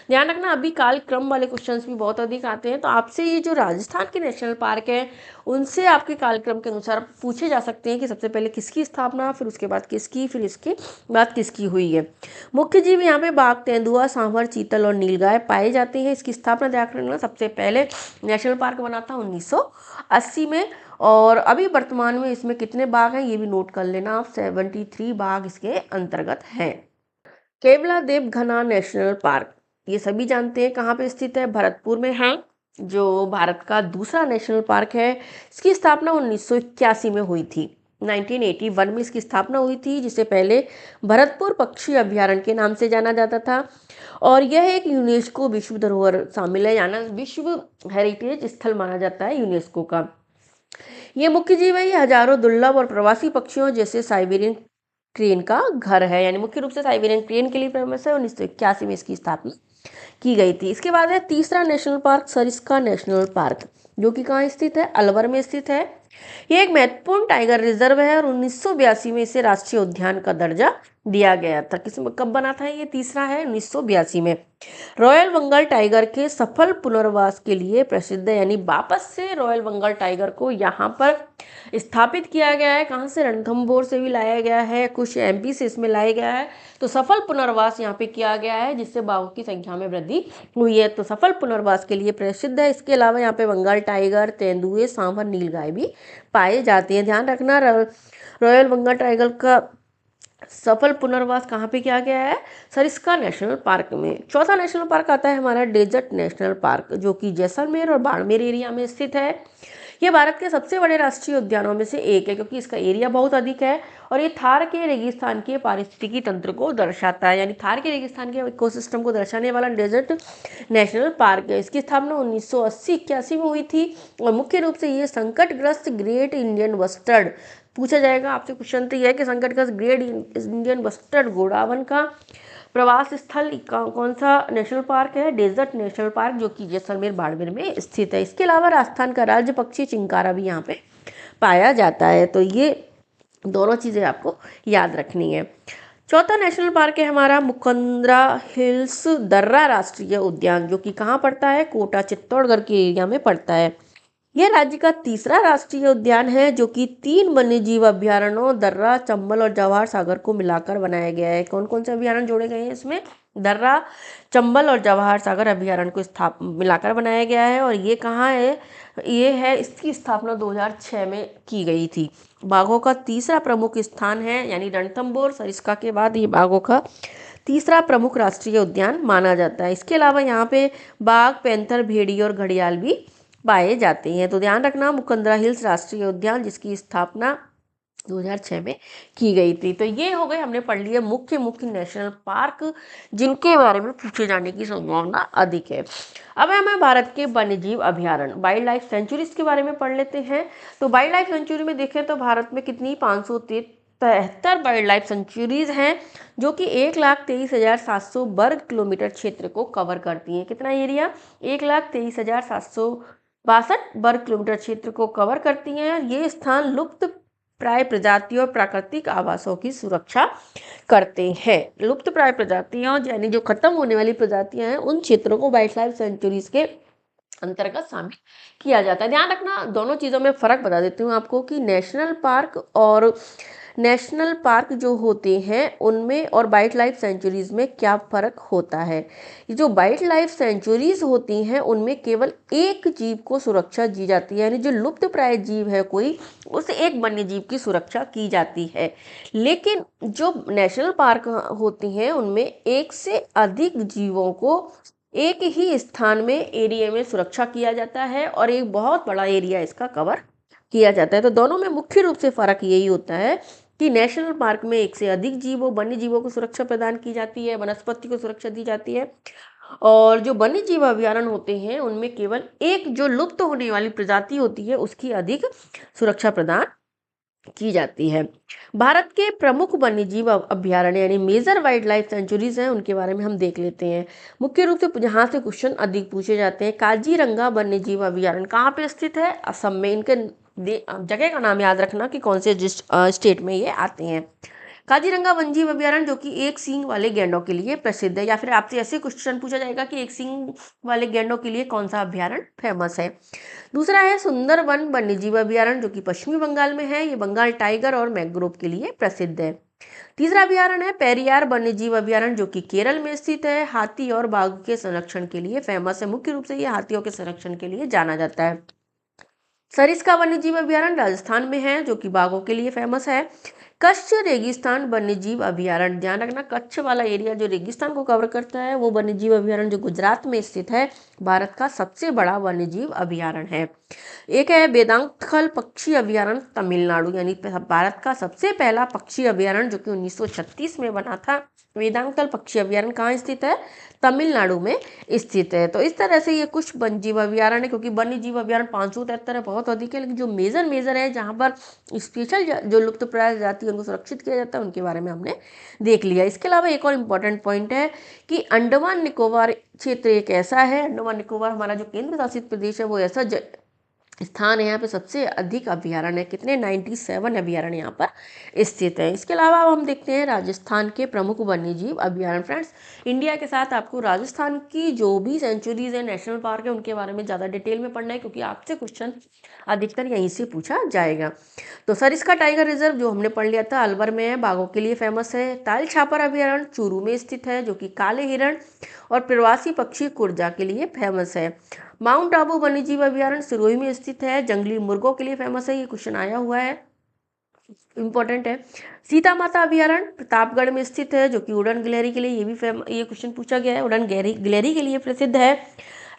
ध्यान रखना, अभी कालक्रम वाले क्वेश्चंस भी बहुत अधिक आते हैं, तो आपसे ये जो राजस्थान के नेशनल पार्क है उनसे आपके कालक्रम के अनुसार पूछे जा सकते हैं कि सबसे पहले किसकी स्थापना, फिर उसके बाद किसकी, फिर इसके बाद किसकी हुई है। मुख्य जीव यहाँ पे बाघ, तेंदुआ, सांभर, चीतल और नीलगाय पाए जाते हैं। इसकी स्थापना ध्यान रखना, सबसे पहले नेशनल पार्क बना था 1980 में। और अभी वर्तमान में इसमें कितने बाघ हैं ये भी नोट कर लेना आप, 73 बाघ इसके अंतर्गत हैं। केवलादेव घना नेशनल पार्क, ये सभी जानते हैं कहाँ पे स्थित है? भरतपुर में है, जो भारत का दूसरा नेशनल पार्क है। इसकी स्थापना 1981 में हुई थी। 1981 में इसकी स्थापना हुई थी, जिसे पहले भरतपुर पक्षी अभ्यारण्य के नाम से जाना जाता था। और यह एक यूनेस्को विश्व धरोहर शामिल है, यानी विश्व हेरिटेज स्थल माना जाता है यूनेस्को का। ये मुख्य जीव है, ये हजारों दुर्लभ और प्रवासी पक्षियों जैसे साइबेरियन क्रेन का घर है। यानी मुख्य रूप से साइबेरियन क्रेन के लिए फेमस है। 1981 में इसकी स्थापना की गई थी। इसके बाद है तीसरा national park, Sariska national park, जो कि कहाँ स्थित है? अलवर में स्थित है। ये एक महत्वपूर्ण टाइगर रिजर्व है और 1982 में इसे राष्ट्रीय उद्यान का दर्जा दिया गया था। कब बना था ये? तीसरा है 1982 में। रॉयल बंगाल टाइगर के सफल पुनर्वास के लिए प्रसिद्ध है, यानी वापस से रॉयल बंगाल टाइगर को यहाँ पर स्थापित किया गया है। कहाँ से? रणथंभौर से भी लाया गया है, कुछ एमपी से इसमें लाया गया है। तो सफल पुनर्वास यहाँ पे किया गया है, जिससे बाघों की संख्या में वृद्धि हुई है। तो सफल पुनर्वास के लिए प्रसिद्ध है। इसके अलावा यहाँ पे बंगाल टाइगर, तेंदुए, सांभर, नीलगाय भी पाए जाते हैं। ध्यान रखना, रॉयल बंगाल टाइगर का सफल पुनर्वास कहाँ पे किया गया है? सरिस्का नेशनल पार्क में। चौथा नेशनल पार्क आता है हमारा डेजर्ट नेशनल पार्क, जो कि जैसलमेर और बाड़मेर एरिया में स्थित है। ये भारत के सबसे बड़े राष्ट्रीय उद्यानों में से एक है, क्योंकि इसका एरिया बहुत अधिक है और ये थार के रेगिस्तान के पारिस्थितिकी तंत्र को दर्शाता है, यानी थार के रेगिस्तान के इकोसिस्टम को दर्शाने वाला डेजर्ट नेशनल पार्क है। इसकी स्थापना 1980-81 में हुई थी और मुख्य रूप से ये संकटग्रस्त ग्रेट इंडियन बस्टर्ड, पूछा जाएगा आपसे क्वेश्चन तो यह है कि संकटग्रस्त ग्रेट इंडियन बस्टर्ड गोडावन का प्रवास स्थल कौन सा नेशनल पार्क है? डेजर्ट नेशनल पार्क, जो कि जैसलमेर बाड़मेर में स्थित है। इसके अलावा राजस्थान का राज्य पक्षी चिंकारा भी यहाँ पे पाया जाता है। तो ये दोनों चीज़ें आपको याद रखनी है। चौथा नेशनल पार्क है हमारा मुकंदरा हिल्स दर्रा राष्ट्रीय उद्यान, जो कि कहाँ पड़ता है? कोटा चित्तौड़गढ़ के एरिया में पड़ता है। यह राज्य का तीसरा राष्ट्रीय उद्यान है, जो कि 3 वन्यजीव अभ्यारण्यों दर्रा, चंबल और जवाहर सागर को मिलाकर बनाया गया है। कौन कौन से अभ्यारण्य जोड़े गए हैं इसमें? दर्रा, चंबल और जवाहर सागर अभ्यारण्य को मिलाकर बनाया गया है। और ये कहाँ है? ये है, इसकी स्थापना 2006 में की गई थी। बाघों का तीसरा प्रमुख स्थान है, यानी रणथंभौर सरिस्का के बाद ये बाघों का तीसरा प्रमुख राष्ट्रीय उद्यान माना जाता है। इसके अलावा यहाँ पे बाघ, पैंथर, भेड़िए और घड़ियाल भी पाए जाते हैं। तो ध्यान रखना, मुकंदरा हिल्स राष्ट्रीय उद्यान, जिसकी स्थापना 2006 में की गई थी। तो ये हो गए, हमने पढ़ लिया मुख्य मुख्य नेशनल पार्क जिनके बारे में पूछे जाने की संभावना अधिक है। अब हमें भारत के वन्यजीव अभ्यारण्य वाइल्ड लाइफ सेंचुरीज के बारे में पढ़ लेते हैं। तो वाइल्ड लाइफ सेंचुरी में देखें तो भारत में कितनी 573 वाइल्ड लाइफ सेंचुरीज हैं, जो कि 1,23,700 वर्ग किलोमीटर क्षेत्र को कवर करती हैं। कितना एरिया? 1,23,762 वर्ग किलोमीटर क्षेत्र को कवर करती हैं। ये स्थान लुप्त प्राय प्रजातियों और प्राकृतिक आवासों की सुरक्षा करते हैं। लुप्त प्राय प्रजातियों यानी जो खत्म होने वाली प्रजातियां हैं, उन क्षेत्रों को वाइल्ड लाइफ सेंचुरीज के अंतर्गत शामिल किया जाता है। ध्यान रखना, दोनों चीज़ों में फ़र्क बता देती हूँ आपको कि नेशनल पार्क जो होते हैं उनमें और वाइल्ड लाइफ सेंचुरीज में क्या फ़र्क होता है। ये जो वाइल्ड लाइफ सेंचुरीज होती हैं उनमें केवल एक जीव को सुरक्षा दी जाती है, यानी जो लुप्त प्राय जीव है कोई, उस एक वन्य जीव की सुरक्षा की जाती है। लेकिन जो नेशनल पार्क होती हैं उनमें एक से अधिक जीवों को एक ही स्थान में एरिया में सुरक्षा किया जाता है और एक बहुत बड़ा एरिया इसका कवर किया जाता है। तो दोनों में मुख्य रूप से फर्क यही होता है कि नेशनल पार्क में एक से अधिक वन्य जीवों को सुरक्षा प्रदान की जाती है, वनस्पति को सुरक्षा दी जाती है, और जो वन्य जीव अभ्यारण्य होते हैं उनमें केवल एक जो लुप्त होने वाली प्रजाति होती है उसकी अधिक सुरक्षा प्रदान की जाती है। भारत के प्रमुख वन्यजीव अभ्यारण्य यानी मेजर वाइल्ड लाइफ सेंचुरीज हैं, उनके बारे में हम देख लेते हैं। मुख्य रूप से जहाँ से क्वेश्चन अधिक पूछे जाते हैं, काजीरंगा वन्यजीव अभ्यारण्य कहाँ पे स्थित है? असम में। इनके जगह का नाम याद रखना कि कौन से स्टेट में ये आते हैं। काजीरंगा वन्यजीव अभ्यारण्य जो कि एक सींग वाले गैंडों के लिए प्रसिद्ध है, या फिर आपसे ऐसे क्वेश्चन पूछा जाएगा कि एक सींग वाले गैंडों के लिए कौन सा अभ्यारण्य फेमस है। दूसरा है सुंदरवन वन्यजीव अभ्यारण्य, जो कि पश्चिमी बंगाल में है। ये बंगाल टाइगर और मैंग्रोव के लिए प्रसिद्ध है। तीसरा अभ्यारण्य है पेरियार वन्यजीव अभ्यारण्य, जो कि केरल में स्थित है। हाथी और बाघ के संरक्षण के लिए फेमस है। मुख्य रूप से ये हाथियों के संरक्षण के लिए जाना जाता है। सरिस्का वन्यजीव अभ्यारण्य राजस्थान में है, जो कि बाघों के लिए फेमस है। कच्छ रेगिस्तान वन्यजीव अभ्यारण्य, ध्यान रखना कच्छ वाला एरिया जो रेगिस्तान को कवर करता है वो वन्यजीव अभ्यारण्य जो गुजरात में स्थित है, भारत का सबसे बड़ा वन्यजीव अभ्यारण्य है। एक है वेदांतखल पक्षी अभ्यारण्य तमिलनाडु, यानी भारत का सबसे पहला पक्षी अभ्यारण्य जो कि 1936 में बना था। वेदांतखल पक्षी अभ्यारण्य कहाँ स्थित है? तमिलनाडु में स्थित है। तो इस तरह से ये कुछ वन्यजीव अभ्यारण्य, क्योंकि वन्यजीव अभ्यारण्य 573 है, बहुत अधिक है, लेकिन जो मेजर है जहाँ पर स्पेशल जो लुप्त प्राय जाति उनको सुरक्षित किया जाता है उनके बारे में हमने देख लिया। इसके अलावा एक और इम्पॉर्टेंट पॉइंट है कि अंडमान निकोबार क्षेत्र एक ऐसा है, अंडमान निकोबार हमारा जो केंद्र शासित प्रदेश है वो ऐसा स्थान है यहाँ पे सबसे अधिक अभ्यारण्य है, कितने 97 अभ्यारण्य यहाँ पर स्थित है। इसके अलावा अब हम देखते हैं राजस्थान के प्रमुख वन्यजीव अभ्यारण्य। फ्रेंड्स, इंडिया के साथ आपको राजस्थान की जो भी सेंचुरीज है, नेशनल पार्क है, उनके बारे में ज़्यादा डिटेल में पढ़ना है, क्योंकि आपसे क्वेश्चन अधिकतर यहीं से पूछा जाएगा। तो सरिस्का टाइगर रिजर्व जो हमने पढ़ लिया था, अलवर में है, बाघों के लिए फेमस है। ताल छापर अभ्यारण्य चूरू में स्थित है, जो कि काले हिरण और प्रवासी पक्षी कुर्जा के लिए फेमस है। माउंट आबू वन्यजीव अभ्यारण्य सिरोही में स्थित है, जंगली मुर्गों के लिए फेमस है, ये क्वेश्चन आया हुआ है, इंपॉर्टेंट है। सीता माता अभ्यारण्य प्रतापगढ़ में स्थित है, जो कि उड़न गिलहरी के लिए ये क्वेश्चन पूछा गया है, उड़न गिलहरी के लिए प्रसिद्ध है।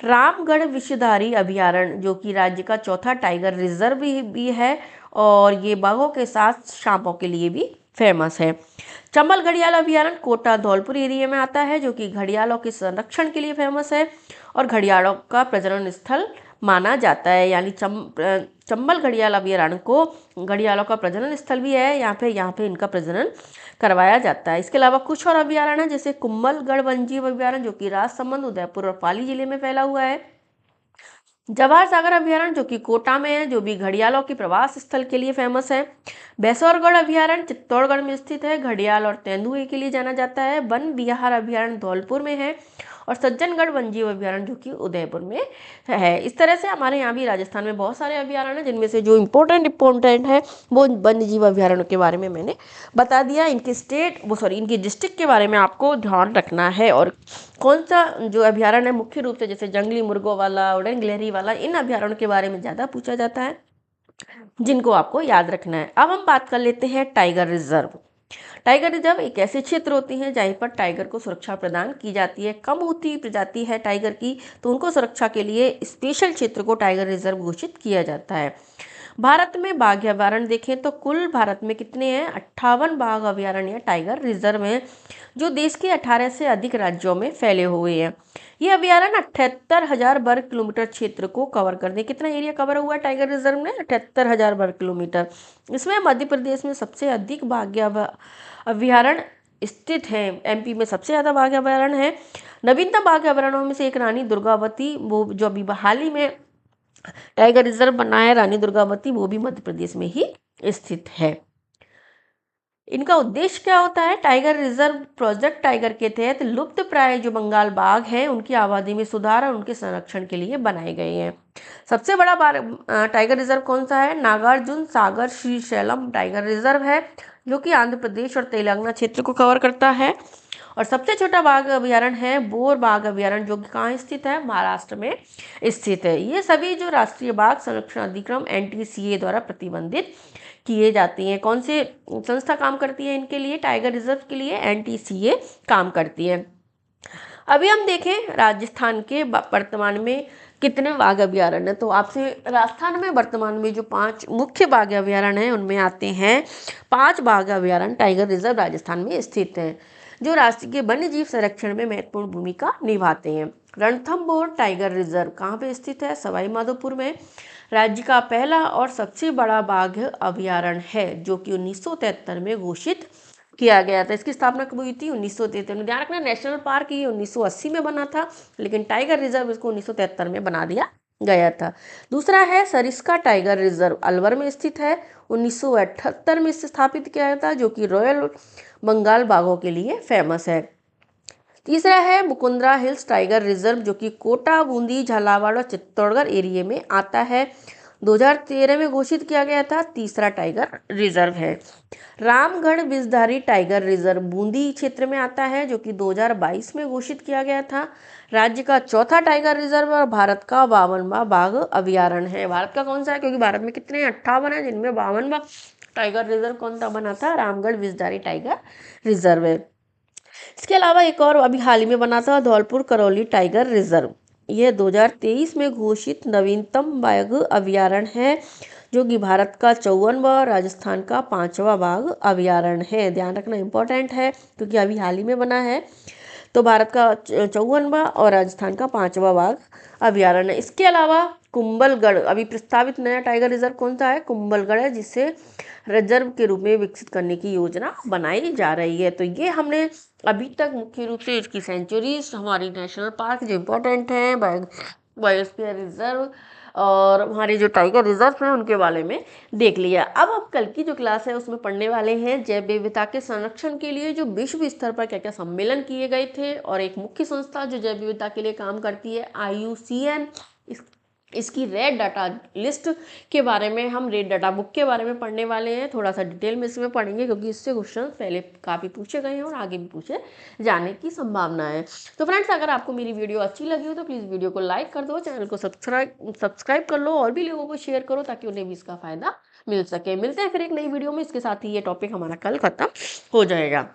रामगढ़ विषधारी अभ्यारण्य जो कि राज्य का चौथा टाइगर रिजर्व भी है, और ये बाघों के साथ सांपों के लिए भी फेमस है। चंबल घड़ियाल अभ्यारण्य कोटा धौलपुर एरिया में आता है, जो कि घड़ियालों के संरक्षण के लिए फेमस है और घड़ियालों का प्रजनन स्थल माना जाता है। यानी चंबल घड़ियाल अभ्यारण्य को घड़ियालों का प्रजनन स्थल भी है, यहाँ पे इनका प्रजनन करवाया जाता है। इसके अलावा कुछ और अभ्यारण्य है, जैसे कुम्भलगढ़ वन्यजीव अभ्यारण्य जो कि राजसमंद, उदयपुर और पाली जिले में फैला हुआ है। जवाहर सागर अभ्यारण्य जो कि कोटा में है, जो भी घड़ियालों के प्रवास स्थल के लिए फेमस है। बैसौरगढ़ अभ्यारण्य चित्तौड़गढ़ में स्थित है, घड़ियाल और तेंदुए के लिए जाना जाता है। वन विहार अभ्यारण्य धौलपुर में है, और सज्जनगढ़ वन्यजीव अभ्यारण्य जो कि उदयपुर में है। इस तरह से हमारे यहाँ भी राजस्थान में बहुत सारे अभ्यारण्य हैं, जिनमें से जो इम्पोर्टेंट है वो वन्यजीव अभ्यारण्य के बारे में मैंने बता दिया। इनकी डिस्ट्रिक्ट के बारे में आपको ध्यान रखना है, और कौन सा जो अभ्यारण्य है मुख्य रूप से, जैसे जंगली मुर्गों वाला, उड़न गिलहरी वाला, इन अभ्यारण्यों के बारे में ज़्यादा पूछा जाता है, जिनको आपको याद रखना है। अब हम बात कर लेते हैं टाइगर रिजर्व। टाइगर रिजर्व एक ऐसे क्षेत्र होते हैं जहाँ पर टाइगर को सुरक्षा प्रदान की जाती है। कम होती प्रजाति है टाइगर की, तो उनको सुरक्षा के लिए स्पेशल क्षेत्र को टाइगर रिजर्व घोषित किया जाता है। भारत में बाघ अभ्यारण्य देखें तो कुल भारत में कितने हैं, 58 बाघ अभ्यारण्य टाइगर रिजर्व हैं, जो देश के 18 से अधिक राज्यों में फैले हुए हैं। ये अभ्यारण्य 78,000 वर्ग किलोमीटर क्षेत्र को कवर कर दे। कितना एरिया कवर हुआ है टाइगर रिजर्व में, 78,000 वर्ग किलोमीटर। इसमें मध्य प्रदेश में सबसे अधिक बाघ अभ्यारण्य स्थित है। एमपी में सबसे ज़्यादा बाघ अभ्यारण्य है। नवीनतम बाघ अभ्यारण्यों में से एक रानी दुर्गावती, वो जो अभी हाल ही में टाइगर रिजर्व बना है, रानी दुर्गावती, वो भी मध्य प्रदेश में ही स्थित है। इनका उद्देश्य क्या होता है, टाइगर रिजर्व प्रोजेक्ट टाइगर के तहत लुप्त प्राय जो बंगाल बाघ हैं उनकी आबादी में सुधार और उनके संरक्षण के लिए बनाए गए हैं। सबसे बड़ा टाइगर रिजर्व कौन सा है, नागार्जुन सागर श्रीशैलम टाइगर रिजर्व है, जो कि आंध्र प्रदेश और तेलंगाना क्षेत्र को कवर करता है। और सबसे छोटा बाघ अभ्यारण्य है बोर बाघ अभ्यारण्य, जो कि कहाँ स्थित है, महाराष्ट्र में स्थित है। ये सभी जो राष्ट्रीय बाघ संरक्षण अधिनियम NTCA द्वारा प्रतिबंधित किए जाते हैं। कौन से संस्था काम करती है इनके लिए, टाइगर रिजर्व के लिए NTCA काम करती है। अभी हम देखें राजस्थान के वर्तमान में कितने बाघ अभ्यारण्य हैं, तो आपसे राजस्थान में वर्तमान में जो 5 मुख्य बाघ अभ्यारण्य हैं उनमें आते हैं 5 बाघ अभ्यारण्य टाइगर रिजर्व राजस्थान में स्थित हैं, जो राष्ट्रीय वन्य जीव संरक्षण में महत्वपूर्ण भूमिका निभाते हैं। रणथंभौर टाइगर रिजर्व कहाँ पे स्थित है, सवाई माधोपुर में। राज्य का पहला और सबसे बड़ा बाघ अभ्यारण्य है, जो कि 1973 में घोषित किया गया था। इसकी स्थापना कब हुई थी, 1973 में। ध्यान रखना, नेशनल पार्क ये 1980 में बना था, लेकिन टाइगर रिजर्व इसको 1973 में बना दिया गया था। दूसरा है सरिस्का टाइगर रिजर्व, अलवर में स्थित है, 1978 में इसे स्थापित किया गया था, जो कि रॉयल बंगाल बाघों के लिए फेमस है। तीसरा है मुकुंदरा हिल्स टाइगर रिजर्व, जो कि कोटा, बूंदी, झालावाड़ और चित्तौड़गढ़ एरिया में आता है, 2013 में घोषित किया गया था। तीसरा टाइगर रिजर्व है रामगढ़ विषधारी टाइगर रिजर्व, बूंदी क्षेत्र में आता है, जो कि 2022 में घोषित किया गया था। राज्य का चौथा टाइगर रिजर्व और भारत का 52वां बाघ अभ्यारण्य है। भारत का कौन सा है, क्योंकि भारत में कितने 58 है, जिनमें 52वां टाइगर रिजर्व कौन सा बना था, रामगढ़ विषधारी टाइगर रिजर्व है। इसके अलावा एक और अभी हाल ही में बना था, धौलपुर करौली टाइगर रिजर्व। यह 2023 में घोषित नवीनतम बाघ अभ्यारण्य है, जो कि भारत का 54वां और राजस्थान का 5वां बाघ अभ्यारण्य है। ध्यान रखना इंपॉर्टेंट है, क्योंकि अभी हाल ही में बना है। तो भारत का 54वां और राजस्थान का 5वां बाघ अभ्यारण्य। इसके अलावा कुंभलगढ़ अभी प्रस्तावित नया टाइगर रिजर्व कौन सा है, कुंभलगढ़ है, जिसे रिजर्व के रूप में विकसित करने की योजना बनाई जा रही है। तो ये हमने अभी तक मुख्य रूप से इसकी सेंचुरीज, हमारी नेशनल पार्क जो इम्पोर्टेंट है, बायोस्फीयर रिजर्व और हमारे जो टाइगर रिजर्व हैं उनके बारे में देख लिया। अब कल की जो क्लास है उसमें पढ़ने वाले हैं जैव विविधता के संरक्षण के लिए जो विश्व स्तर पर क्या क्या सम्मेलन किए गए थे, और एक मुख्य संस्था जो जैव विविधता के लिए काम करती है IUCN, इसकी रेड डाटा लिस्ट के बारे में, हम रेड डाटा बुक के बारे में पढ़ने वाले हैं। थोड़ा सा डिटेल में इसमें पढ़ेंगे क्योंकि इससे क्वेश्चन पहले काफ़ी पूछे गए हैं और आगे भी पूछे जाने की संभावना है। तो फ्रेंड्स, अगर आपको मेरी वीडियो अच्छी लगी हो तो प्लीज़ वीडियो को लाइक कर दो, चैनल को सब्सक्राइब कर लो और भी लोगों को शेयर करो ताकि उन्हें भी इसका फ़ायदा मिल सके। मिलते हैं फिर एक नई वीडियो में। इसके साथ ही ये टॉपिक हमारा कल ख़त्म हो जाएगा।